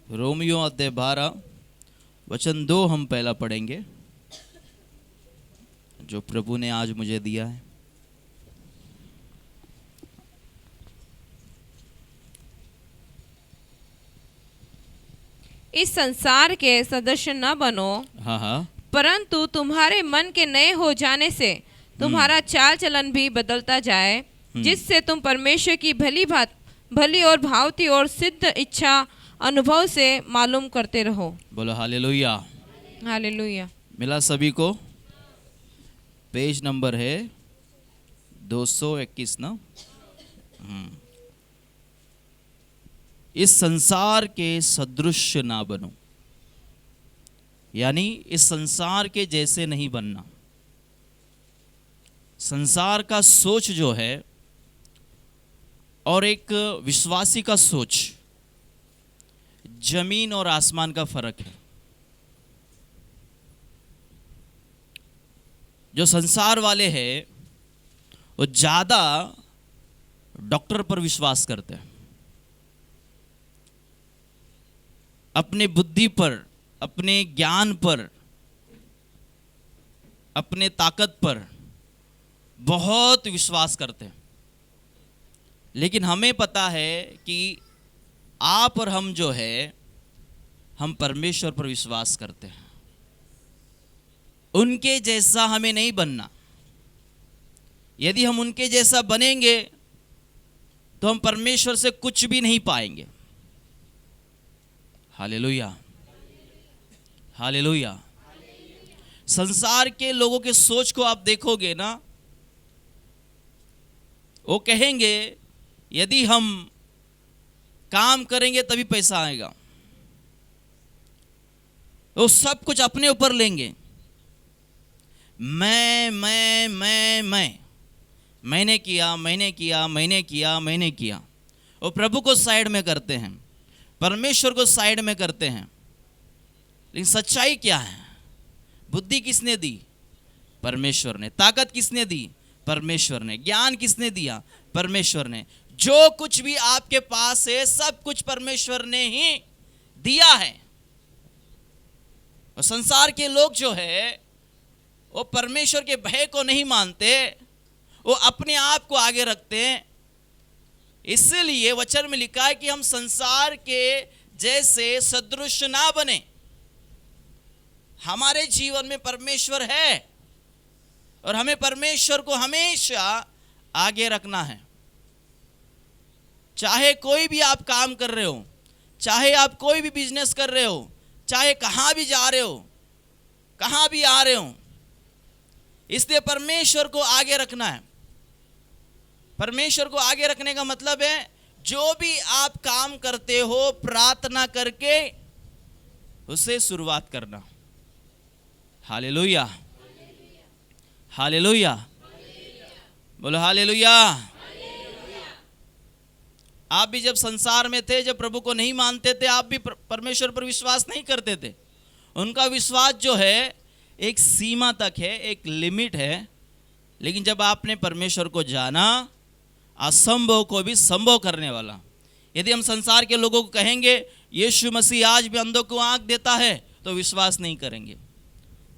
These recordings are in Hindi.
रोमियो अध्याय 12 वचन 2 हम पहला पढ़ेंगे, जो प्रभु ने आज मुझे दिया है। इस संसार के सदस्य न बनो, हाँ, परंतु तुम्हारे मन के नए हो जाने से तुम्हारा चाल चलन भी बदलता जाए, जिससे तुम परमेश्वर की भली और भावती और सिद्ध इच्छा अनुभव से मालूम करते रहो। बोलो हालेलुया। हालेलुया। मिला सभी को? पेज नंबर है 221 ना। इस संसार के सदृश ना बनो, यानी इस संसार के जैसे नहीं बनना। संसार का सोच जो है और एक विश्वासी का सोच, जमीन और आसमान का फर्क है। जो संसार वाले हैं वो ज्यादा डॉक्टर पर विश्वास करते हैं, अपने बुद्धि पर, अपने ज्ञान पर, अपने ताकत पर बहुत विश्वास करते हैं। लेकिन हमें पता है कि आप और हम जो है, हम परमेश्वर पर विश्वास करते हैं। उनके जैसा हमें नहीं बनना। यदि हम उनके जैसा बनेंगे तो हम परमेश्वर से कुछ भी नहीं पाएंगे। Hallelujah, hallelujah. संसार के लोगों के सोच को आप देखोगे ना, वो कहेंगे यदि हम काम करेंगे तभी पैसा आएगा। वो सब कुछ अपने ऊपर लेंगे। मैंने किया। वो प्रभु को साइड में करते हैं, परमेश्वर को साइड में करते हैं। लेकिन सच्चाई क्या है? बुद्धि किसने दी? परमेश्वर ने। ताकत किसने दी? परमेश्वर ने। ज्ञान किसने दिया? परमेश्वर ने। जो कुछ भी आपके पास है सब कुछ परमेश्वर ने ही दिया है। और संसार के लोग जो है वो परमेश्वर के भय को नहीं मानते, वो अपने आप को आगे रखते हैं। इसलिए वचन में लिखा है कि हम संसार के जैसे सदृश ना बने। हमारे जीवन में परमेश्वर है और हमें परमेश्वर को हमेशा आगे रखना है। चाहे कोई भी आप काम कर रहे हो, चाहे आप कोई भी बिजनेस कर रहे हो, चाहे कहां भी जा रहे हो, कहां भी आ रहे हो, इसलिए परमेश्वर को आगे रखना है। परमेश्वर को आगे रखने का मतलब है जो भी आप काम करते हो प्रार्थना करके उसे शुरुआत करना। Hallelujah, hallelujah. बोलो हालेलुया। आप भी जब संसार में थे, जब प्रभु को नहीं मानते थे, आप भी परमेश्वर पर विश्वास नहीं करते थे। उनका विश्वास जो है एक सीमा तक है, एक लिमिट है। लेकिन जब आपने परमेश्वर को जाना, असंभव को भी संभव करने वाला। यदि हम संसार के लोगों को कहेंगे यीशु मसीह आज भी अंधों को आंख देता है, तो विश्वास नहीं करेंगे।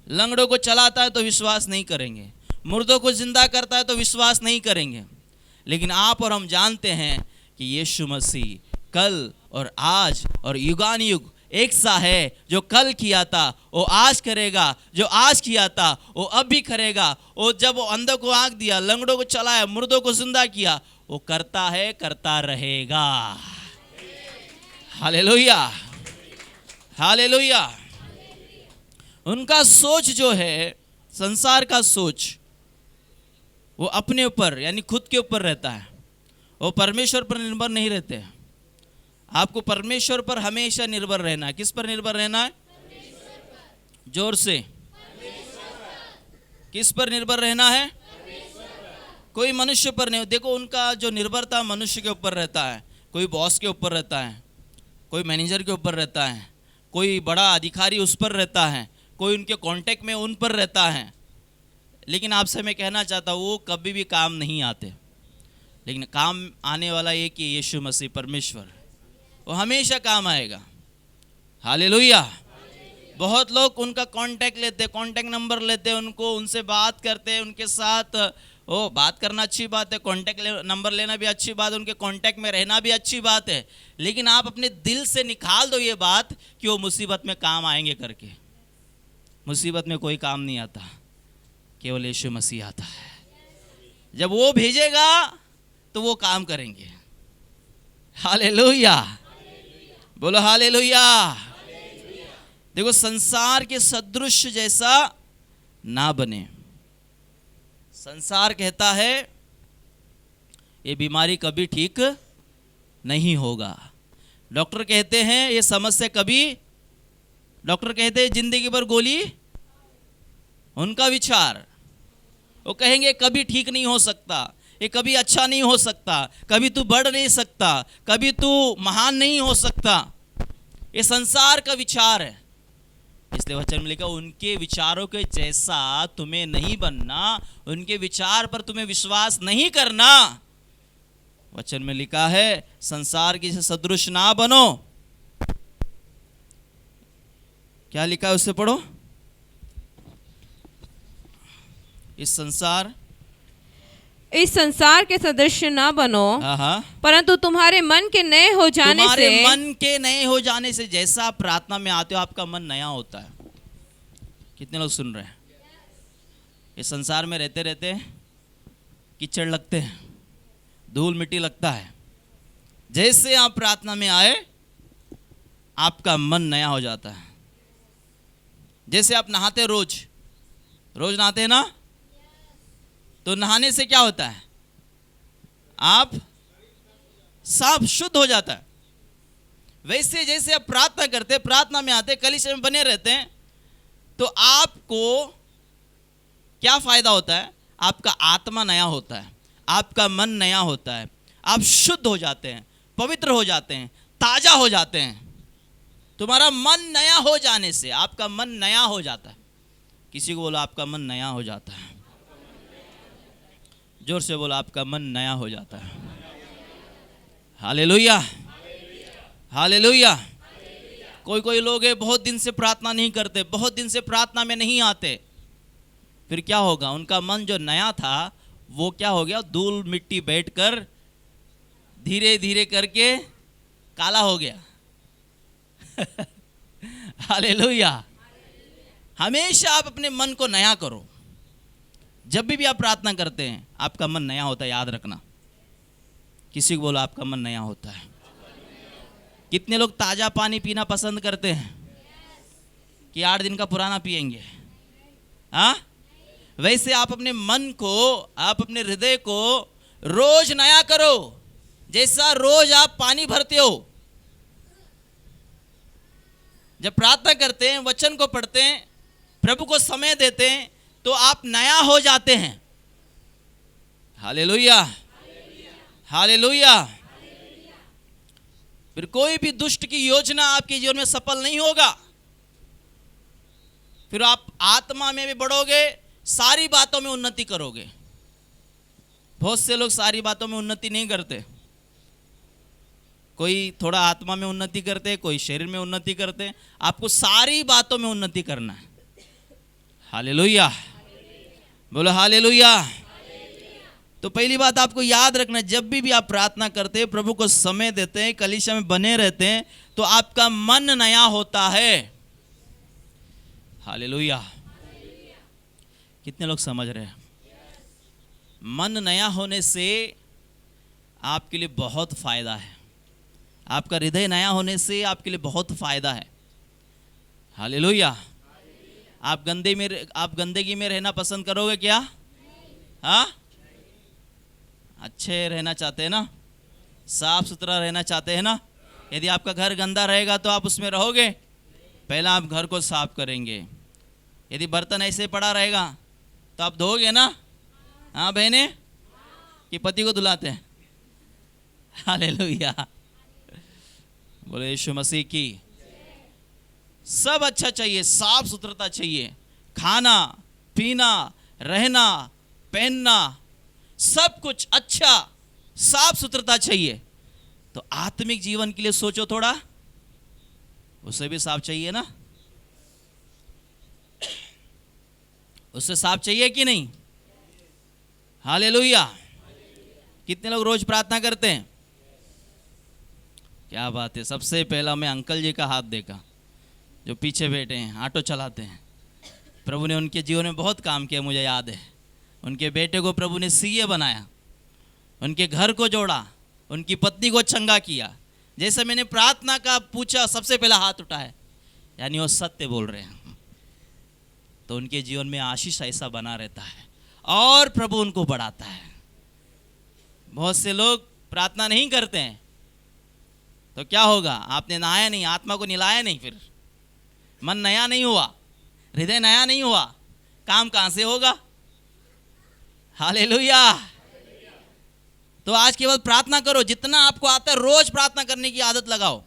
लंगड़ों को चलाता है तो विश्वास नहीं करेंगे। मुर्दों को जिंदा करता है तो विश्वास नहीं करेंगे। लेकिन आप और हम जानते हैं कि यीशु मसीह कल और आज और युगान युग एक सा है। जो कल किया था वो आज करेगा, जो आज किया था वो अब भी करेगा। वो जब वो अंधों को आंख दिया, लंगड़ों को चलाया, मुर्दों को जिंदा किया, वो करता है, करता रहेगा। Hallelujah, hallelujah. उनका सोच जो है, संसार का सोच, वो अपने ऊपर यानी खुद के ऊपर रहता है। वो परमेश्वर पर निर्भर नहीं रहते हैं। आपको परमेश्वर पर हमेशा निर्भर रहना है। किस पर निर्भर रहना है? जोर से। किस पर निर्भर रहना है? कोई मनुष्य पर नहीं। देखो, उनका जो निर्भरता मनुष्य के ऊपर रहता है। कोई बॉस के ऊपर रहता है, कोई मैनेजर के ऊपर रहता है, कोई बड़ा अधिकारी उस पर रहता है, कोई उनके कांटेक्ट में उन पर रहता है। लेकिन आपसे मैं कहना चाहता हूँ वो कभी भी काम नहीं आते। लेकिन काम आने वाला एक ही यीशु मसीह परमेश्वर, वो हमेशा काम आएगा। हालेलुया। बहुत लोग उनका कांटेक्ट लेते, कांटेक्ट नंबर लेते, उनको उनसे बात करते, उनके साथ बात करना अच्छी बात है, कांटेक्ट नंबर लेना भी अच्छी बात है, उनके कांटेक्ट में रहना भी अच्छी बात है, लेकिन आप अपने दिल से निकाल दो ये बात कि वो मुसीबत में काम आएंगे करके। मुसीबत में कोई काम नहीं आता, केवल यीशु मसीह आता है। जब वो भेजेगा तो वो काम करेंगे। हालेलुया, बोलो हालेलुया। देखो, संसार के सदृश जैसा ना बने। संसार कहता है ये बीमारी कभी ठीक नहीं होगा, डॉक्टर कहते हैं ये समस्या कभी, डॉक्टर कहते हैं जिंदगी भर गोली, उनका विचार, वो कहेंगे कभी ठीक नहीं हो सकता, ये कभी अच्छा नहीं हो सकता, कभी तू बढ़ नहीं सकता, कभी तू महान नहीं हो सकता। ये संसार का विचार है। इसलिए वचन में लिखा उनके विचारों के जैसा तुम्हें नहीं बनना, उनके विचार पर तुम्हें विश्वास नहीं करना। वचन में लिखा है संसार की सदृश ना बनो। क्या लिखा है उससे पढ़ो। इस संसार के सदृश ना बनो, हाँ, परंतु तुम्हारे मन के नए हो जाने तुम्हारे से, मन के नए हो जाने से, जैसा आप प्रार्थना में आते हो आपका मन नया होता है। कितने लोग सुन रहे हैं? इस संसार में रहते रहते कीचड़ लगते हैं, धूल मिट्टी लगता है। जैसे आप प्रार्थना में आए आपका मन नया हो जाता है। जैसे आप नहाते, रोज नहाते हैं ना, तो नहाने से क्या होता है? आप साफ शुद्ध हो जाता है। वैसे जैसे आप प्रार्थना करते, प्रार्थना में आते, कलीसिया में बने रहते हैं, तो आपको क्या फायदा होता है? आपका आत्मा नया होता है, आपका मन नया होता है, आप शुद्ध हो जाते हैं, पवित्र हो जाते हैं, ताजा हो जाते हैं। तुम्हारा मन नया हो जाने से आपका मन नया हो जाता है। किसी को बोलो आपका मन नया हो जाता है। जोर से बोलो आपका मन नया हो जाता है। Hallelujah, hallelujah. कोई लोग है बहुत दिन से प्रार्थना नहीं करते, बहुत दिन से प्रार्थना में नहीं आते, फिर क्या होगा? उनका मन जो नया था वो क्या हो गया? धूल मिट्टी बैठकर धीरे धीरे करके काला हो गया। हालेलुया। हमेशा आप अपने मन को नया करो। जब भी आप प्रार्थना करते हैं आपका मन नया होता है, याद रखना। किसी को बोलो आपका मन नया होता है। कितने लोग ताज़ा पानी पीना पसंद करते हैं कि 8 दिन का पुराना पिएंगे? हाँ, वैसे आप अपने मन को, आप अपने हृदय को रोज नया करो, जैसा रोज आप पानी भरते हो। जब प्रार्थना करते हैं, वचन को पढ़ते हैं, प्रभु को समय देते हैं, तो आप नया हो जाते हैं। Hallelujah, hallelujah. फिर कोई भी दुष्ट की योजना आपके जीवन में सफल नहीं होगा। फिर आप आत्मा में भी बढ़ोगे, सारी बातों में उन्नति करोगे। बहुत से लोग सारी बातों में उन्नति नहीं करते। कोई थोड़ा आत्मा में उन्नति करते, कोई शरीर में उन्नति करते। आपको सारी बातों में उन्नति करना है। हालेलुया, बोलो हालेलुया। तो पहली बात आपको याद रखना, जब भी आप प्रार्थना करते हैं, प्रभु को समय देते हैं, कलीसिया में बने रहते हैं, तो आपका मन नया होता है। हालेलुया। कितने लोग समझ रहे हैं? मन नया होने से आपके लिए बहुत फायदा है। आपका हृदय नया होने से आपके लिए बहुत फायदा है। हालेलुया। आप गंदगी में रहना पसंद करोगे क्या? हाँ, अच्छे रहना चाहते हैं ना, साफ सुथरा रहना चाहते हैं ना। यदि आपका घर गंदा रहेगा तो आप उसमें रहोगे? पहला आप घर को साफ करेंगे। यदि बर्तन ऐसे पड़ा रहेगा तो आप धोगे ना? हाँ बहने, कि पति को धुलाते हैं? हालेलुया, बोले यीशु मसीह की। सब अच्छा चाहिए, साफ सुथरता चाहिए, खाना पीना, रहना पहनना, सब कुछ अच्छा साफ सुथरता चाहिए। तो आत्मिक जीवन के लिए सोचो थोड़ा। उससे भी साफ चाहिए ना, उससे साफ चाहिए कि नहीं? हालेलुया। कितने लोग रोज प्रार्थना करते हैं? क्या बात है। सबसे पहला मैं अंकल जी का हाथ देखा जो पीछे बैठे हैं, ऑटो चलाते हैं। प्रभु ने उनके जीवन में बहुत काम किया, मुझे याद है। उनके बेटे को प्रभु ने सीए बनाया, उनके घर को जोड़ा, उनकी पत्नी को चंगा किया। जैसे मैंने प्रार्थना का पूछा, सबसे पहला हाथ उठाया, यानी वो सत्य बोल रहे हैं। तो उनके जीवन में आशीष ऐसा बना रहता है और प्रभु उनको बढ़ाता है। बहुत से लोग प्रार्थना नहीं करते हैं तो क्या होगा? आपने नहाया नहीं, आत्मा को निलाया नहीं, फिर मन नया नहीं हुआ, हृदय नया नहीं हुआ, काम कहां से होगा? हालेलुया। तो आज केवल प्रार्थना करो, जितना आपको आता है रोज प्रार्थना करने की आदत लगाओ।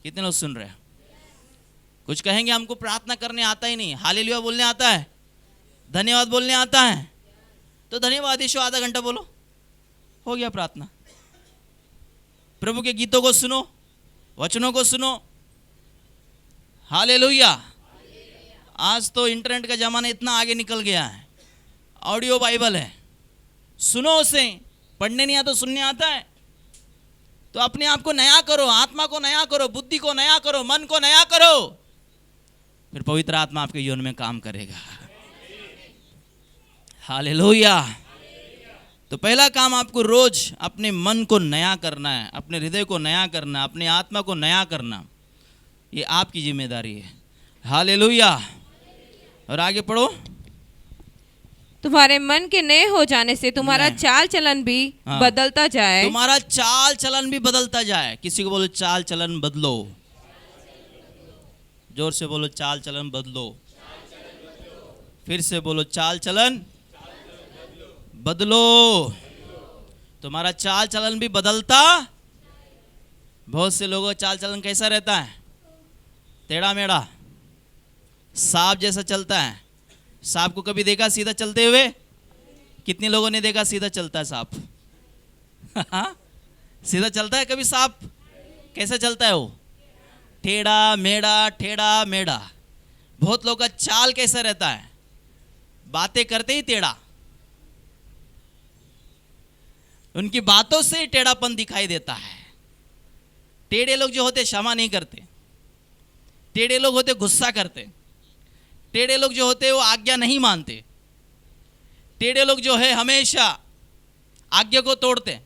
कितने लोग सुन रहे हैं? कुछ कहेंगे हमको प्रार्थना करने आता ही नहीं, हालेलुया बोलने आता है, धन्यवाद बोलने आता है, तो धन्यवाद यीशु आधा घंटा बोलो, हो गया प्रार्थना। प्रभु के गीतों को सुनो, वचनों को सुनो। हालेलुया। आज तो इंटरनेट का जमाना इतना आगे निकल गया है, ऑडियो बाइबल है, सुनो उसे। पढ़ने नहीं आता, सुनने आता है। तो अपने आप को नया करो, आत्मा को नया करो, बुद्धि को नया करो, मन को नया करो, फिर पवित्र आत्मा आपके जीवन में काम करेगा। हालेलुया। तो पहला काम आपको रोज अपने मन को नया करना है, अपने हृदय को नया करना, अपने आत्मा को नया करना। ये आपकी जिम्मेदारी है। हालेलुया। और आगे पढ़ो। तुम्हारे मन के नए हो जाने से तुम्हारा नहीं। चाल चलन भी हाँ। बदलता जाए। तुम्हारा चाल चलन भी बदलता जाए। किसी को बोलो चाल चलन बदलो। जोर से बोलो चाल चलन बदलो। फिर से बोलो चाल चलन बदलो। तुम्हारा चाल चलन भी बदलता। बहुत से लोगों का चाल चलन कैसा रहता है? टेढ़ा मेढ़ा, सांप जैसा चलता है। सांप को कभी देखा सीधा चलते हुए? कितने लोगों ने देखा सीधा चलता है सांप? सीधा चलता है कभी सांप? कैसा चलता है वो? टेढ़ा मेढ़ा, टेढ़ा मेढ़ा। बहुत लोगों का चाल कैसा रहता है? बातें करते ही टेढ़ा, उनकी बातों से ही टेढ़ापन दिखाई देता है। टेढ़े लोग जो होते क्षमा नहीं करते, टेढ़े लोग होते गुस्सा करते, टेढ़े लोग जो होते वो आज्ञा नहीं मानते, टेढ़े लोग जो है हमेशा आज्ञा को तोड़ते,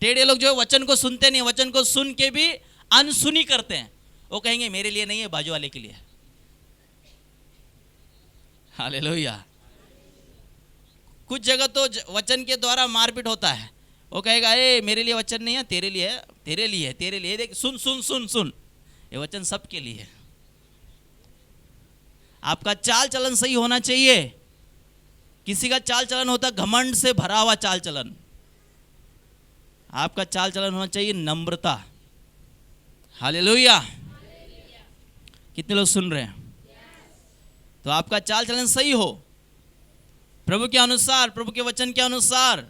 टेढ़े लोग जो है वचन को सुनते नहीं, वचन को सुन के भी अनसुनी करते हैं। वो कहेंगे मेरे लिए नहीं है, बाजू वाले के लिए। हालेलुया। कुछ जगह तो वचन के द्वारा मारपीट होता है। वो कहेगा ए मेरे लिए वचन नहीं है, तेरे लिए है, तेरे लिए है, तेरे लिए। देख सुन सुन सुन सुन, ये वचन सबके लिए है। आपका चाल चलन सही होना चाहिए। किसी का चाल चलन होता घमंड से भरा हुआ चाल चलन। आपका चाल चलन होना चाहिए नम्रता। हालेलुया। कितने लोग सुन रहे हैं? तो आपका चाल चलन सही हो, प्रभु के अनुसार, प्रभु के वचन के अनुसार।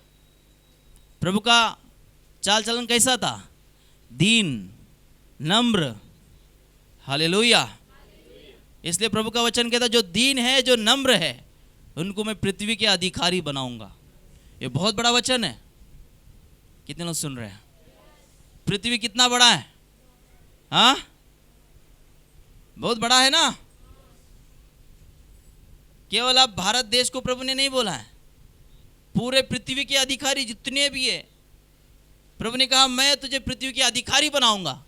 प्रभु का चाल चलन कैसा था? दीन, नम्र। हालेलुया। इसलिए प्रभु का वचन कहता जो दीन है, जो नम्र है, उनको मैं पृथ्वी के अधिकारी बनाऊंगा। ये बहुत बड़ा वचन है। कितने लोग सुन रहे हैं? पृथ्वी कितना बड़ा है? हाँ, बहुत बड़ा है ना। केवल आप भारत देश को प्रभु ने नहीं बोला है, पूरे पृथ्वी के अधिकारी जितने भी है, प्रभु ने कहा मैं तुझे पृथ्वी के अधिकारी बनाऊंगा।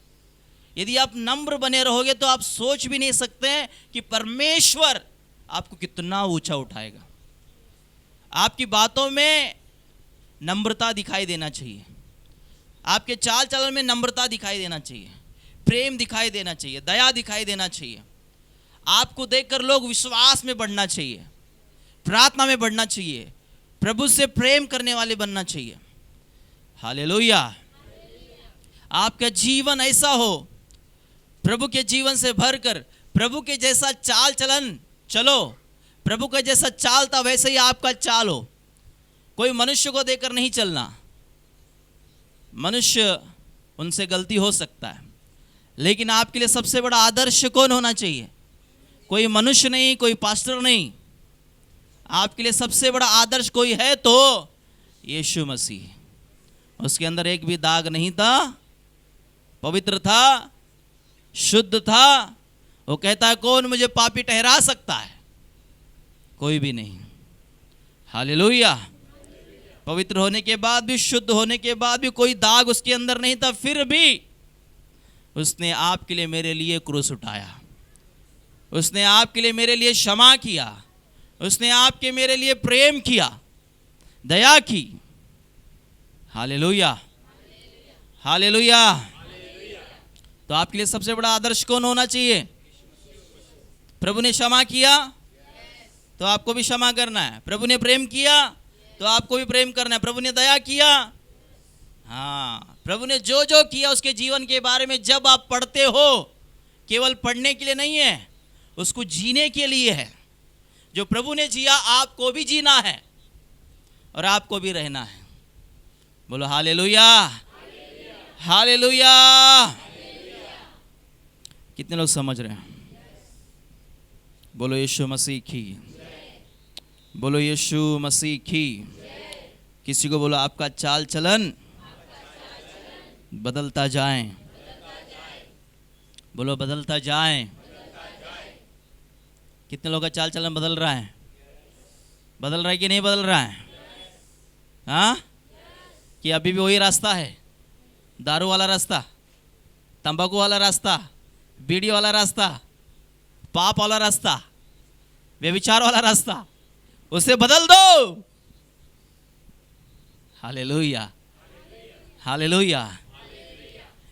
यदि आप नम्र बने रहोगे तो आप सोच भी नहीं सकते हैं कि परमेश्वर आपको कितना ऊंचा उठाएगा। आपकी बातों में नम्रता दिखाई देना चाहिए, आपके चाल चलन में नम्रता दिखाई देना चाहिए, प्रेम दिखाई देना चाहिए, दया दिखाई देना चाहिए। आपको देखकर लोग विश्वास में बढ़ना चाहिए, प्रार्थना में बढ़ना चाहिए, प्रभु से प्रेम करने वाले बनना चाहिए। हालेलुया। आपका जीवन ऐसा हो, प्रभु के जीवन से भरकर प्रभु के जैसा चाल चलन चलो। प्रभु का जैसा चाल था वैसे ही आपका चाल हो। कोई मनुष्य को देकर नहीं चलना। मनुष्य उनसे गलती हो सकता है, लेकिन आपके लिए सबसे बड़ा आदर्श कौन होना चाहिए? कोई मनुष्य नहीं, कोई पास्टर नहीं। आपके लिए सबसे बड़ा आदर्श कोई है तो यीशु मसीह। उसके अंदर एक भी दाग नहीं था, पवित्र था, शुद्ध था। वो कहता है कौन मुझे पापी ठहरा सकता है? कोई भी नहीं। हालेलुया। पवित्र होने के बाद भी, शुद्ध होने के बाद भी कोई दाग उसके अंदर नहीं था, फिर भी उसने आपके लिए मेरे लिए क्रूस उठाया। उसने आपके लिए मेरे लिए क्षमा किया। उसने आपके मेरे लिए प्रेम किया, दया की। Hallelujah, hallelujah. तो आपके लिए सबसे बड़ा आदर्श कौन होना चाहिए? प्रभु ने क्षमा किया तो आपको भी क्षमा करना है। प्रभु ने प्रेम किया तो आपको भी प्रेम करना है। प्रभु ने दया किया, हाँ, प्रभु ने जो जो किया उसके जीवन के बारे में जब आप पढ़ते हो, केवल पढ़ने के लिए नहीं है, उसको जीने के लिए है। जो प्रभु ने जिया आपको भी जीना है और आपको भी रहना है। बोलो हालेलुया, हालेलुया। कितने लोग समझ रहे हैं? बोलो यीशु मसीह की, बोलो यीशु मसीह की। किसी को बोलो आपका चाल चलन बदलता जाए। बोलो बदलता जाए। कितने लोगों का चाल चलन बदल रहा है? बदल रहा है कि नहीं बदल रहा है? हाँ, कि अभी भी वही रास्ता है? दारू वाला रास्ता, तंबाकू वाला रास्ता, बीड़ी वाला रास्ता, पाप वाला रास्ता, व्यभिचार वाला रास्ता, उसे बदल दो। Hallelujah, hallelujah.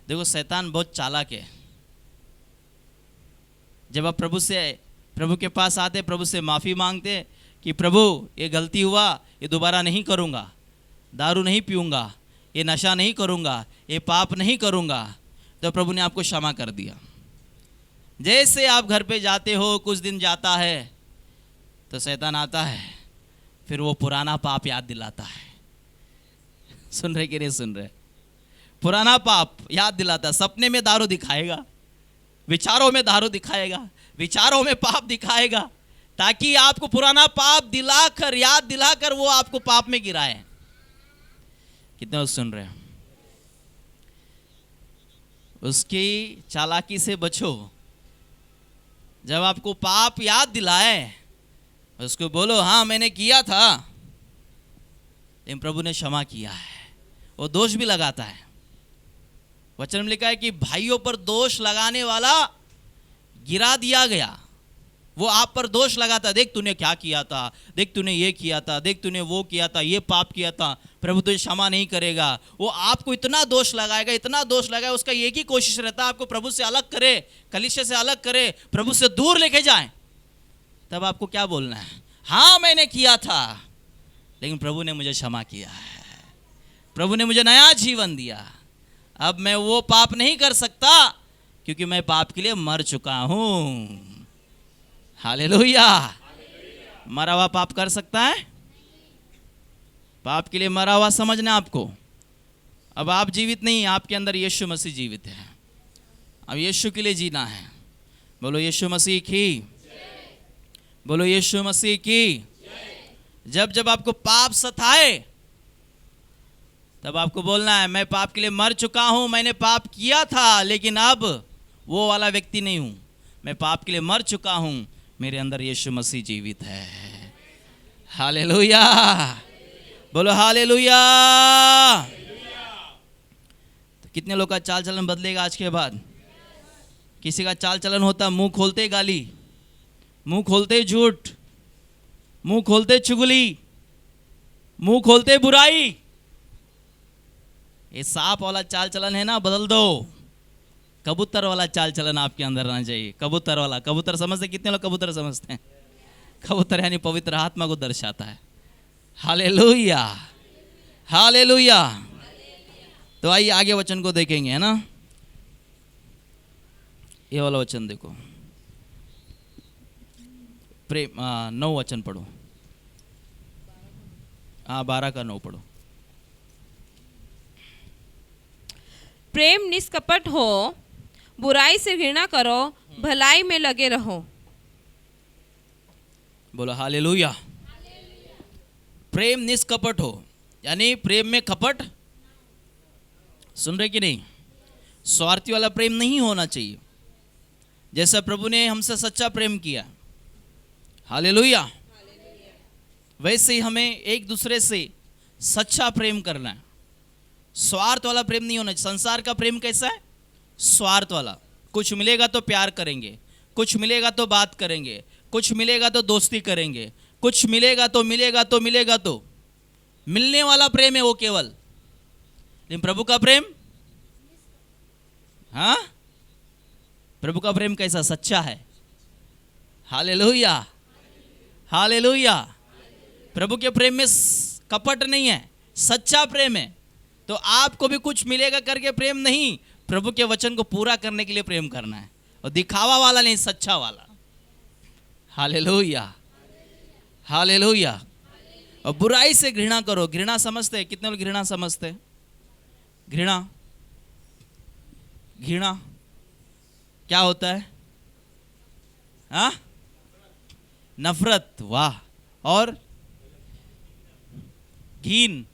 देखो शैतान बहुत चालाक है। जब आप प्रभु के पास आते, प्रभु से माफ़ी मांगते कि प्रभु ये गलती हुआ, ये दोबारा नहीं करूँगा, दारू नहीं पीऊँगा, ये नशा नहीं करूँगा, ये पाप नहीं करूँगा, तो प्रभु ने आपको क्षमा कर दिया। जैसे आप घर पे जाते हो, कुछ दिन जाता है तो शैतान आता है, फिर वो पुराना पाप याद दिलाता है। सुन रहे कि नहीं सुन रहे? पुराना पाप याद दिलाता है। सपने में दारू दिखाएगा, विचारों में दारू दिखाएगा, विचारों में पाप दिखाएगा, ताकि आपको पुराना पाप दिलाकर, याद दिलाकर वो आपको पाप में गिराए। कितने लोग सुन रहे हैं? उसकी चालाकी से बचो। जब आपको पाप याद दिलाए, उसको बोलो हाँ मैंने किया था, लेकिन प्रभु ने क्षमा किया है। वो दोष भी लगाता है। वचन में लिखा है कि भाइयों पर दोष लगाने वाला गिरा दिया गया। वो आप पर दोष लगाता, देख तूने क्या किया था, देख तूने ये किया था, देख तूने वो किया था, ये पाप किया था, प्रभु तुझे क्षमा नहीं करेगा। वो आपको इतना दोष लगाएगा, इतना दोष लगाएगा। उसका एक ही कोशिश रहता है, आपको प्रभु से अलग करे, कलीसिया से अलग करे, प्रभु से दूर लेके जाए। तब आपको क्या बोलना है? हाँ मैंने किया था, लेकिन प्रभु ने मुझे क्षमा किया है, प्रभु ने मुझे नया जीवन दिया। अब मैं वो पाप नहीं कर सकता, क्योंकि मैं पाप के लिए मर चुका हूं। हालेलुया। मरा हुआ पाप कर सकता है? पाप के लिए मरा हुआ समझना आपको। अब आप जीवित नहीं, आपके अंदर यीशु मसीह जीवित है। अब यीशु के लिए जीना है। बोलो यीशु मसीह की, बोलो यीशु मसीह की। जब जब आपको पाप सताए, तब आपको बोलना है मैं पाप के लिए मर चुका हूं, मैंने पाप किया था, लेकिन अब वो वाला व्यक्ति नहीं हूं। मैं पाप के लिए मर चुका हूं, मेरे अंदर यीशु मसीह जीवित है। हालेलुया, बोलो हालेलुया। तो कितने लोग का चाल चलन बदलेगा आज के बाद? किसी का चाल चलन होता मुंह खोलते गाली, मुंह खोलते झूठ, मुंह खोलते चुगली, मुंह खोलते बुराई। ये सांप वाला चाल चलन है ना, बदल दो। कबूतर वाला चाल चलन आपके अंदर आना चाहिए। कबूतर वाला, कबूतर समझते? कितने लोग कबूतर समझते हैं? कबूतर यानी पवित्र आत्मा को दर्शाता है। Hallelujah, hallelujah. तो आइए आगे वचन को देखेंगे, है ना। ये वाला वचन देखो, प्रेम 9 वचन पढ़ो। हाँ 12 का 9 पढ़ो। प्रेम निष्कपट हो, बुराई से घृणा करो, भलाई में लगे रहो। बोलो हालेलुया। प्रेम निष्कपट हो, यानी प्रेम में कपट, सुन रहे कि नहीं, स्वार्थी वाला प्रेम नहीं होना चाहिए। जैसा प्रभु ने हमसे सच्चा प्रेम किया, हालेलुया, वैसे ही हमें एक दूसरे से सच्चा प्रेम करना है। स्वार्थ वाला प्रेम नहीं होना चाहिए। संसार का प्रेम कैसा है? स्वार्थ वाला। कुछ मिलेगा तो प्यार करेंगे, कुछ मिलेगा तो बात करेंगे, कुछ मिलेगा तो दोस्ती करेंगे, कुछ मिलेगा तो मिलने वाला प्रेम है वो केवल। लेकिन प्रभु का प्रेम, हाँ, प्रभु का प्रेम कैसा? सच्चा है। Hallelujah, hallelujah. प्रभु के प्रेम में कपट नहीं है, सच्चा प्रेम है। तो आपको भी कुछ मिलेगा करके प्रेम नहीं, प्रभु के वचन को पूरा करने के लिए प्रेम करना है, और दिखावा वाला नहीं, सच्चा वाला। Hallelujah, hallelujah. और बुराई से घृणा करो। घृणा समझते हैं? कितने लोग घृणा समझते हैं? घृणा, घृणा क्या होता है? हाँ, नफरत, वाह। और घिन,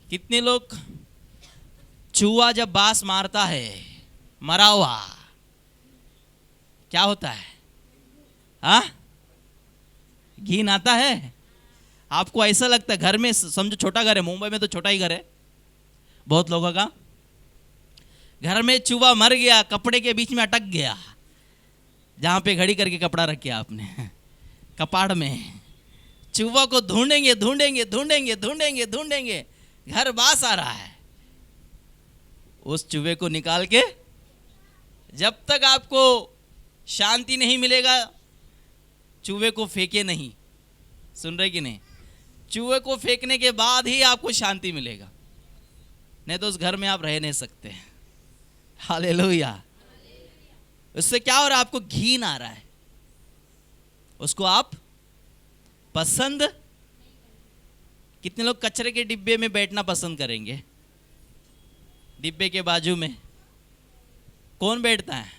कितने लोग, चूहा जब बांस मारता है, मरा हुआ, क्या होता है? हाँ, घिन आता है। आपको ऐसा लगता है, घर में समझो छोटा घर है, मुंबई में तो छोटा ही घर है बहुत लोगों का, घर में चूहा मर गया, कपड़े के बीच में अटक गया, जहां पे घड़ी करके कपड़ा रख किया आपने कपाड़ में, चूहा को ढूंढेंगे ढूंढेंगे ढूंढेंगे ढूंढेंगे ढूंढेंगे, घर बास आ रहा है, उस चूहे को निकाल के, जब तक आपको शांति नहीं मिलेगा, चूहे को फेंके नहीं। सुन रहे कि नहीं? चूहे को फेंकने के बाद ही आपको शांति मिलेगा, नहीं तो उस घर में आप रह नहीं सकते। हालेलुया। उससे क्या हो रहा है? आपको घिन आ रहा है, उसको आप पसंद। कितने लोग कचरे के डिब्बे में बैठना पसंद करेंगे? डिब्बे के बाजू में कौन बैठता है?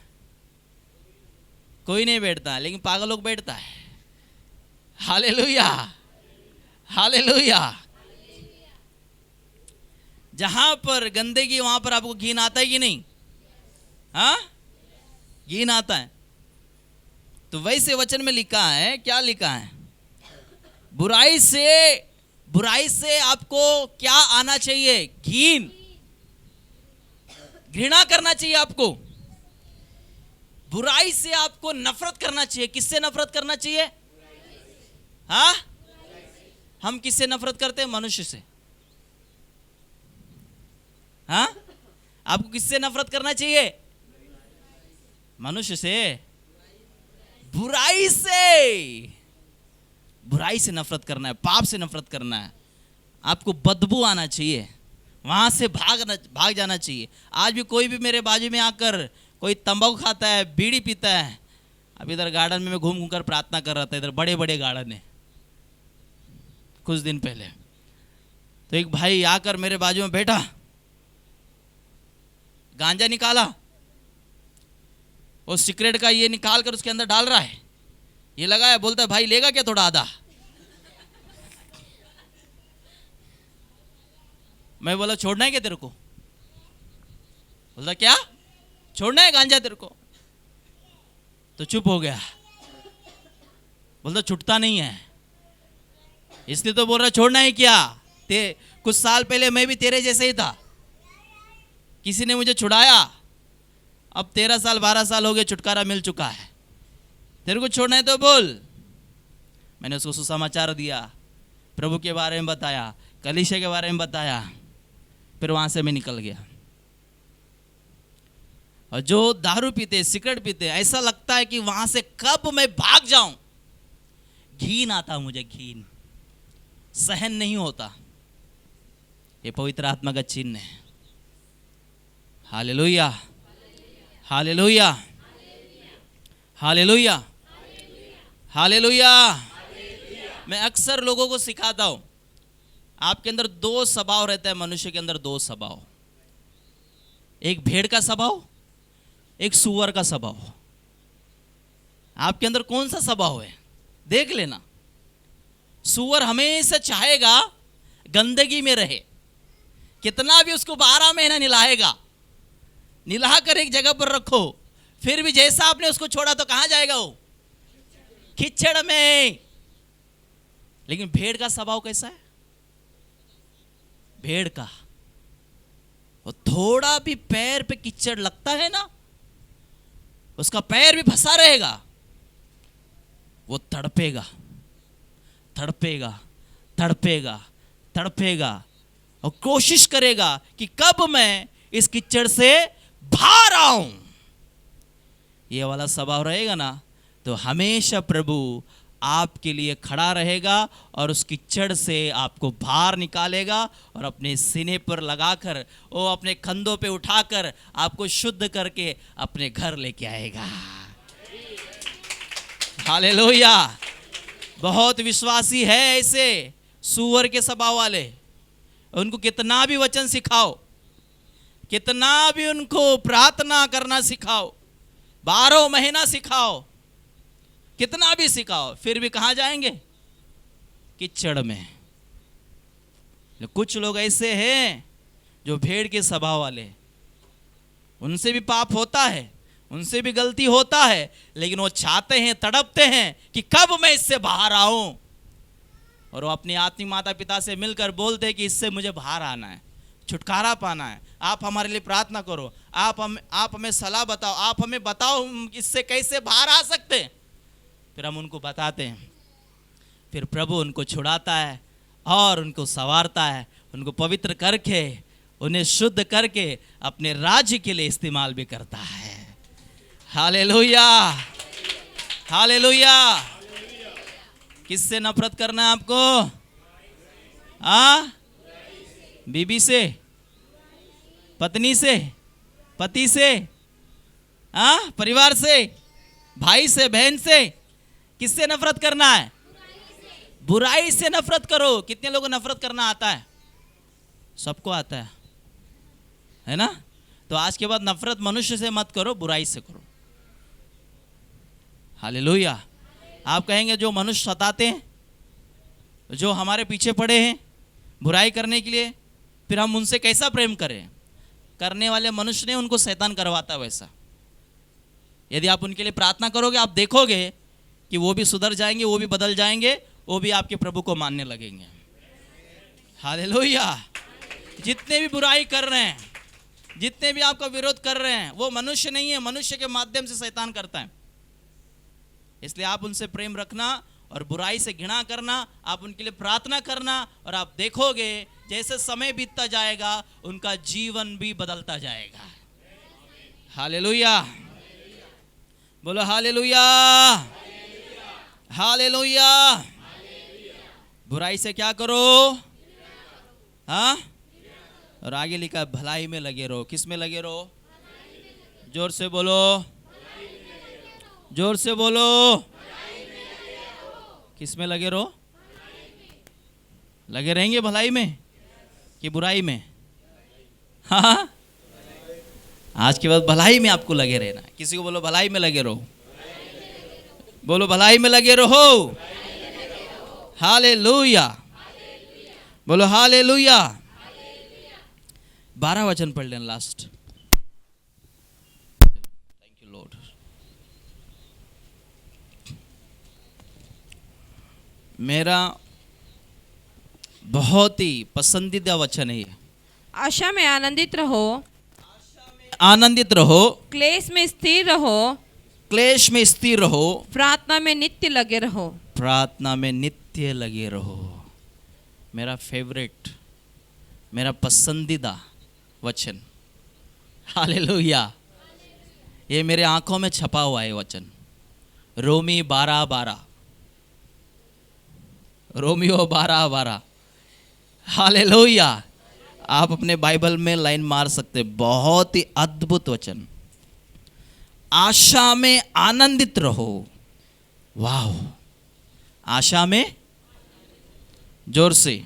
कोई नहीं बैठता, लेकिन पागल लोग बैठता है। Hallelujah, hallelujah. जहां पर गंदगी, वहां पर आपको घिन आता है कि नहीं? हाँ, घिन आता है। तो वैसे वचन में लिखा है, क्या लिखा है? बुराई से आपको क्या आना चाहिए? घिन, घृणा करना चाहिए आपको। बुराई से आपको नफरत करना चाहिए। किससे नफरत करना चाहिए? हाँ, हम किससे नफरत करते हैं? मनुष्य से। हाँ, आपको किससे नफरत करना चाहिए? मनुष्य से, बुराई से नफरत करना है, पाप से नफरत करना है। आपको बदबू आना चाहिए, वहां से भाग जाना चाहिए। आज भी कोई भी मेरे बाजू में आकर कोई तंबाकू खाता है, बीड़ी पीता है। अब इधर गार्डन में मैं घूम कर प्रार्थना कर रहा था, इधर बड़े बड़े गार्डन है, कुछ दिन पहले। तो एक भाई आकर मेरे बाजू में बैठा, गांजा निकाला, वो सिगरेट का ये निकाल कर उसके अंदर डाल रहा है, ये लगाया, बोलता है भाई लेगा क्या थोड़ा आधा? मैं बोला छोड़ना है क्या तेरे को? बोलता क्या छोड़ना है गांजा तेरे को? तो चुप हो गया। बोलता छूटता नहीं है, इसलिए तो बोल रहा छोड़ना है क्या? कुछ साल पहले मैं भी तेरे जैसे ही था, किसी ने मुझे छुड़ाया, अब 13 साल 12 साल हो गए, छुटकारा मिल चुका है। तेरे को छोड़ना है तो बोल। मैंने उसको सुसमाचार दिया, प्रभु के बारे में बताया, कलीसिया के बारे में बताया, फिर वहां से मैं निकल गया। और जो दारू पीते, सिगरेट पीते, ऐसा लगता है कि वहां से कब मैं भाग जाऊं। घिन आता मुझे, घिन, सहन नहीं होता। ये पवित्र आत्मा का चिन्ह है। Hallelujah, hallelujah, hallelujah, hallelujah. मैं अक्सर लोगों को सिखाता हूं, आपके अंदर 2 स्वभाव रहता है। मनुष्य के अंदर 2 स्वभाव, एक भेड़ का स्वभाव, एक सूअर का स्वभाव। आपके अंदर कौन सा स्वभाव है देख लेना। सूअर हमेशा चाहेगा गंदगी में रहे, कितना भी उसको 12 महीना निलाएगा, निला कर एक जगह पर रखो, फिर भी जैसा आपने उसको छोड़ा तो कहां जाएगा वो? कीचड़ में। लेकिन भेड़ का स्वभाव कैसा है? भेड़ का वो थोड़ा भी पैर पे कीचड़ लगता है ना, उसका पैर भी फंसा रहेगा, वो तड़पेगा तड़पेगा तड़पेगा तड़पेगा और कोशिश करेगा कि कब मैं इस कीचड़ से बाहर आऊं। ये वाला स्वभाव रहेगा ना तो हमेशा प्रभु आपके लिए खड़ा रहेगा और उस कीचड़ से आपको बाहर निकालेगा और अपने सीने पर लगाकर वो अपने कंधों पे उठाकर आपको शुद्ध करके अपने घर लेके आएगा। हालेलुया। बहुत विश्वासी है ऐसे सूअर के स्वभाव वाले। उनको कितना भी वचन सिखाओ, कितना भी उनको प्रार्थना करना सिखाओ, 12 महीना सिखाओ, कितना भी सिखाओ, फिर भी कहाँ जाएंगे? कीचड़ में। कुछ लोग ऐसे हैं जो भेड़ के स्वभाव वाले, उनसे भी पाप होता है, उनसे भी गलती होता है, लेकिन वो चाहते हैं, तड़पते हैं कि कब मैं इससे बाहर आऊं। और वो अपने आत्मिक माता पिता से मिलकर बोलते हैं कि इससे मुझे बाहर आना है, छुटकारा पाना है, आप हमारे लिए प्रार्थना करो, आप हमें सलाह बताओ, आप हमें बताओ इससे कैसे बाहर आ सकते हैं। फिर हम उनको बताते हैं, फिर प्रभु उनको छुड़ाता है और उनको संवारता है, उनको पवित्र करके, उन्हें शुद्ध करके अपने राज्य के लिए इस्तेमाल भी करता है। Hallelujah, hallelujah. किससे नफरत करना है आपको? बीबी से, पत्नी से, पति से, परिवार से, भाई से, बहन से? किससे नफरत करना है? बुराई से नफरत करो। कितने लोगों को नफरत करना आता है? सबको आता है ना? तो आज के बाद नफरत मनुष्य से मत करो, बुराई से करो। हालेलुया। आप कहेंगे जो मनुष्य सताते हैं, जो हमारे पीछे पड़े हैं बुराई करने के लिए, फिर हम उनसे कैसा प्रेम करें? करने वाले मनुष्य ने उनको शैतान करवाता वैसा। यदि आप उनके लिए प्रार्थना करोगे, आप देखोगे कि वो भी सुधर जाएंगे, वो भी बदल जाएंगे, वो भी आपके प्रभु को मानने लगेंगे। हालेलुया। जितने भी बुराई कर रहे हैं, जितने भी आपका विरोध कर रहे हैं, वो मनुष्य नहीं है, मनुष्य के माध्यम से शैतान करता है। इसलिए आप उनसे प्रेम रखना और बुराई से घृणा करना, आप उनके लिए प्रार्थना करना, और आप देखोगे जैसे समय बीतता जाएगा उनका जीवन भी बदलता जाएगा। हालेलुया। बोलो हालेलुया, हालेलुया। बुराई से क्या करो? और आगे लिखा है भलाई में लगे रहो। किस में लगे रहो? जोर से बोलो, जोर से बोलो। किस में लगे रहो? लगे रहेंगे भलाई में कि बुराई में? हाँ, आज के बाद भलाई में आपको लगे रहना। किसी को बोलो भलाई में लगे रहो। बोलो भलाई में लगे रहो। हालेलुया। बोलो हालेलुया। 12 वचन पढ़ लें लास्ट। Thank you Lord. मेरा बहुत ही पसंदीदा वचन है ये। आशा में आनंदित रहो, आनंदित रहो, क्लेश में स्थिर रहो, क्लेश में स्थिर रहो, प्रार्थना में नित्य लगे रहो। प्रार्थना में नित्य लगे रहो। मेरा फेवरेट, मेरा पसंदीदा वचन। हालेलुया। ये मेरे आंखों में छपा हुआ है वचन। रोमी 12:12, रोमियो 12:12। हालेलुया। आप अपने बाइबल में लाइन मार सकते। बहुत ही अद्भुत वचन। आशा में आनंदित रहो। वाह। आशा में, जोर से,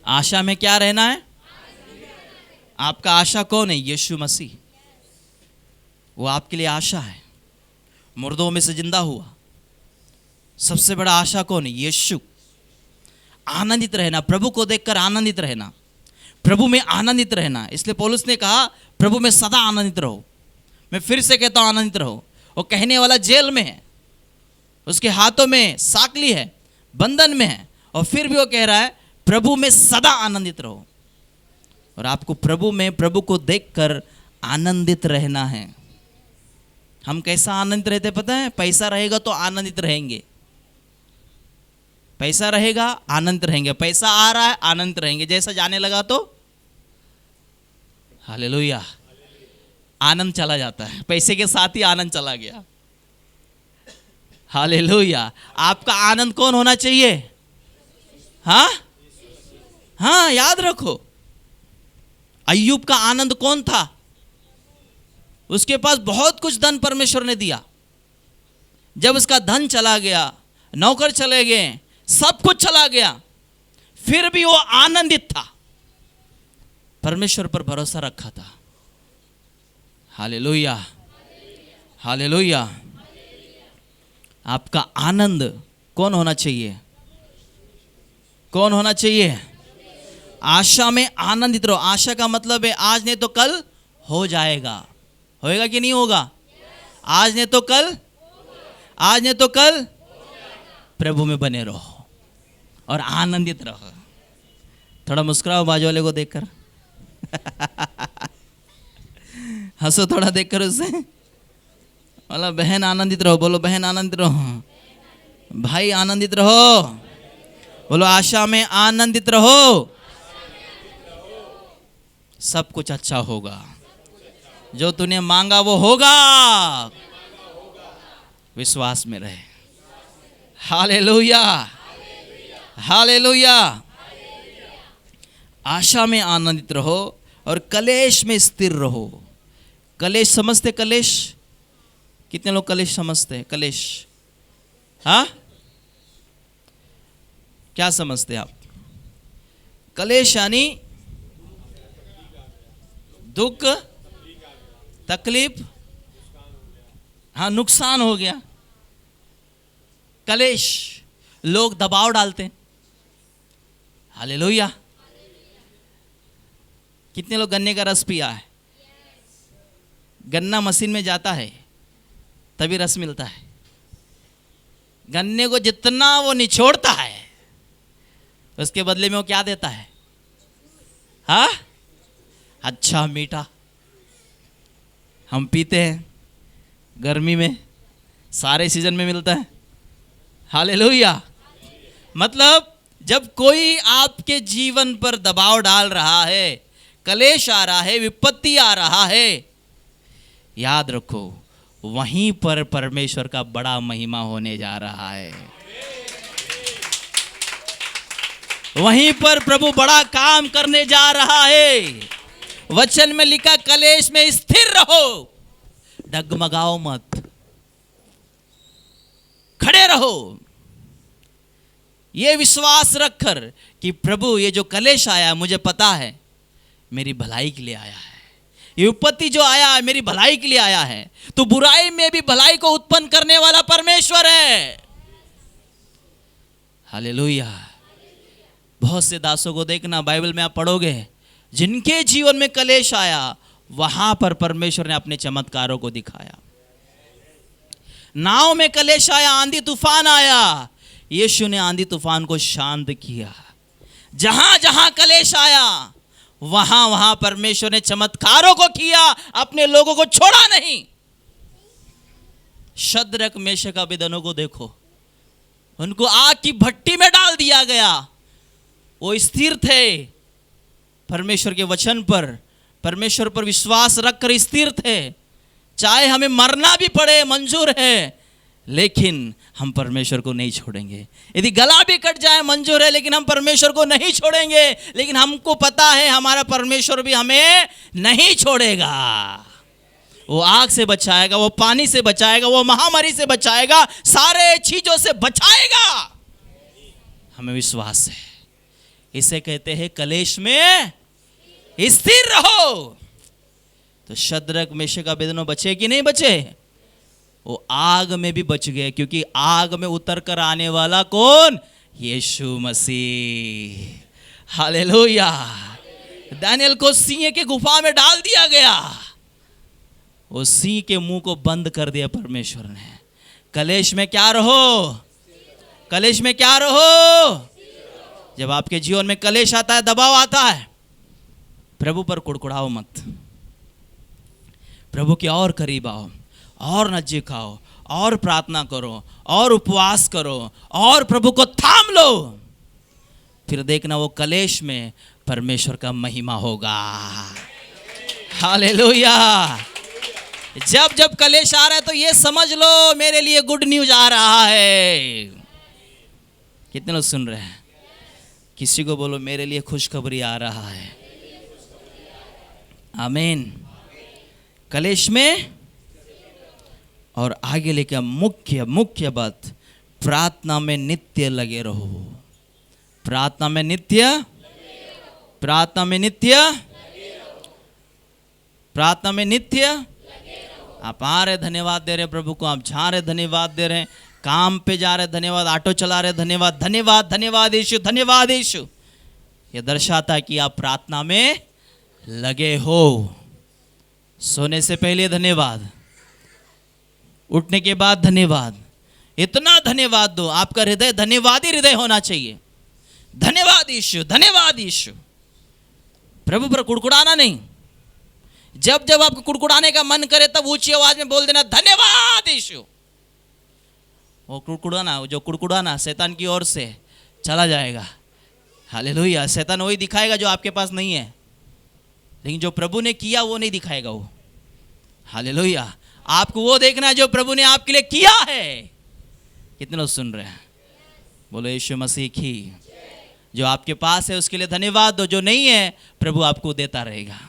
आशा में क्या रहना है? आपका आशा कौन है? यीशु मसीह। वो आपके लिए आशा है। मुर्दों में से जिंदा हुआ। सबसे बड़ा आशा कौन है? यीशु। आनंदित रहना, प्रभु को देखकर आनंदित रहना, प्रभु में आनंदित रहना। इसलिए पौलुस ने कहा प्रभु में सदा आनंदित रहो। मैं फिर से कहता हूं आनंदित रहो। वो कहने वाला जेल में है, उसके हाथों में साकली है, बंधन में है, और फिर भी वो कह रहा है प्रभु में सदा आनंदित रहो। और आपको प्रभु में, प्रभु को देखकर आनंदित रहना है। हम कैसा आनंदित रहते पता है? पैसा रहेगा तो आनंदित रहेंगे, पैसा रहेगा आनंदित रहेंगे, पैसा आ रहा है आनंदित रहेंगे, जैसा जाने लगा तो हालेलुया आनंद चला जाता है। पैसे के साथ ही आनंद चला गया। हालेलुया। आपका आनंद कौन होना चाहिए? हाँ हाँ, याद रखो अय्यूब का आनंद कौन था? उसके पास बहुत कुछ धन परमेश्वर ने दिया। जब उसका धन चला गया, नौकर चले गए, सब कुछ चला गया, फिर भी वो आनंदित था, परमेश्वर पर भरोसा रखा था। Hallelujah hallelujah. आपका आनंद कौन होना चाहिए? कौन होना चाहिए? आशा में आनंदित रहो। आशा का मतलब है आज नहीं तो कल हो जाएगा। होएगा कि नहीं होगा? आज नहीं तो कल, आज नहीं तो कल प्रभु में बने रहो और आनंदित रहो। थोड़ा मुस्कुराओ बाजू वाले को देखकर। हंसो थोड़ा देखकर उससे। बोलो बहन आनंदित रहो। बोलो बहन आनंदित रहो। भाई आनंदित रहो। बोलो आशा में आनंदित रहो। सब कुछ अच्छा होगा। जो तूने मांगा वो होगा। विश्वास में रहे। Hallelujah hallelujah. आशा में आनंदित रहो और कलेश में स्थिर रहो। कलेश समझते? कलेश कितने लोग कलेश समझते हैं? कलेश हाँ, क्या समझते हैं आप? कलेश यानी दुख, तकलीफ, हाँ नुकसान हो गया। कलेश, लोग दबाव डालते हैं। हालेलुया। कितने लोग गन्ने का रस पिया है? गन्ना मशीन में जाता है तभी रस मिलता है। गन्ने को जितना वो निचोड़ता है उसके बदले में वो क्या देता है? हाँ, अच्छा मीठा। हम पीते हैं गर्मी में, सारे सीजन में मिलता है। हालेलुया। मतलब जब कोई आपके जीवन पर दबाव डाल रहा है, कलेश आ रहा है, विपत्ति आ रहा है, याद रखो वहीं पर परमेश्वर का बड़ा महिमा होने जा रहा है। वहीं पर प्रभु बड़ा काम करने जा रहा है। वचन में लिखा कलेश में स्थिर रहो, डगमगाओ मत, खड़े रहो। ये विश्वास रखकर कि प्रभु ये जो कलेश आया मुझे पता है मेरी भलाई के लिए आया है। ये विपत्ति जो आया है मेरी भलाई के लिए आया है। तो बुराई में भी भलाई को उत्पन्न करने वाला परमेश्वर है। हालेलुया। बहुत से दासों को देखना, बाइबल में आप पढ़ोगे, जिनके जीवन में कलेश आया वहां पर परमेश्वर ने अपने चमत्कारों को दिखाया। नाव में कलेश आया, आंधी तूफान आया, यीशु ने आंधी तूफान को शांत किया। जहां जहां कलेश आया वहां वहां परमेश्वर ने चमत्कारों को किया, अपने लोगों को छोड़ा नहीं। शद्रक मेशक अबेदनगो को देखो, उनको आग की भट्टी में डाल दिया गया। वो स्थिर थे परमेश्वर के वचन पर, परमेश्वर पर विश्वास रखकर स्थिर थे। चाहे हमें मरना भी पड़े मंजूर है, लेकिन हम परमेश्वर को नहीं छोड़ेंगे। यदि गला भी कट जाए मंजूर है, लेकिन हम परमेश्वर को नहीं छोड़ेंगे। लेकिन हमको पता है हमारा परमेश्वर भी हमें नहीं छोड़ेगा। वो आग से बचाएगा, वो पानी से बचाएगा, वो महामारी से बचाएगा, सारे चीजों से बचाएगा। हमें विश्वास है। इसे कहते हैं कलेश में स्थिर रहो। तो शद्रक मेशक अबेदनो बचे कि नहीं बचे? वो आग में भी बच गए, क्योंकि आग में उतर कर आने वाला कौन? यीशु मसीह। हालेलुया। दानियल को सिंह के गुफा में डाल दिया गया, वो सिंह के मुंह को बंद कर दिया परमेश्वर ने। कलेश में क्या रहो? कलेश में क्या रहो? जब आपके जीवन में कलेश आता है, दबाव आता है, प्रभु पर कुड़कुड़ाओ मत। प्रभु के और करीब आओ, और नजदीक आओ, और प्रार्थना करो, और उपवास करो, और प्रभु को थाम लो। फिर देखना वो कलेश में परमेश्वर का महिमा होगा। हालेलुया। जब जब कलेश आ रहा है तो ये समझ लो मेरे लिए गुड न्यूज आ रहा है। कितने लोग सुन रहे हैं? किसी को बोलो मेरे लिए खुशखबरी आ रहा है। आमीन। कलेश में और आगे लेकर मुख्य बात, प्रार्थना में नित्य लगे रहो। प्रार्थना में नित्य, प्रार्थना में नित्य, प्रार्थना में नित्य। आप आ रहे धन्यवाद दे रहे प्रभु को, आप जा रहे धन्यवाद दे रहे, काम पे जा रहे धन्यवाद, ऑटो चला रहे धन्यवाद, धन्यवाद धन्यवाद यीशु, धन्यवाद यीशु। ये दर्शाता है कि आप प्रार्थना में लगे हो। सोने से पहले धन्यवाद, उठने के बाद धन्यवाद, इतना धन्यवाद दो, आपका हृदय धन्यवादी हृदय होना चाहिए। धन्यवाद यीशु, धन्यवाद यीशु। प्रभु पर कुड़कुड़ाना नहीं। जब जब आपको कुड़कुड़ाने का मन करे तब ऊंची आवाज में बोल देना धन्यवाद यीशु। वो कुड़कुड़ाना, जो कुड़कुड़ाना शैतान की ओर से चला जाएगा। हालेलुया। शैतान वही दिखाएगा जो आपके पास नहीं है, लेकिन जो प्रभु ने किया वो नहीं दिखाएगा वो। हालेलुया। आपको वो देखना है जो प्रभु ने आपके लिए किया है। कितने लोग सुन रहे हैं? बोलो यीशु मसीह की। जो आपके पास है उसके लिए धन्यवाद दो, जो नहीं है प्रभु आपको देता रहेगा,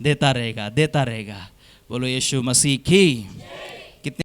देता रहेगा, देता रहेगा। बोलो यीशु मसीह की।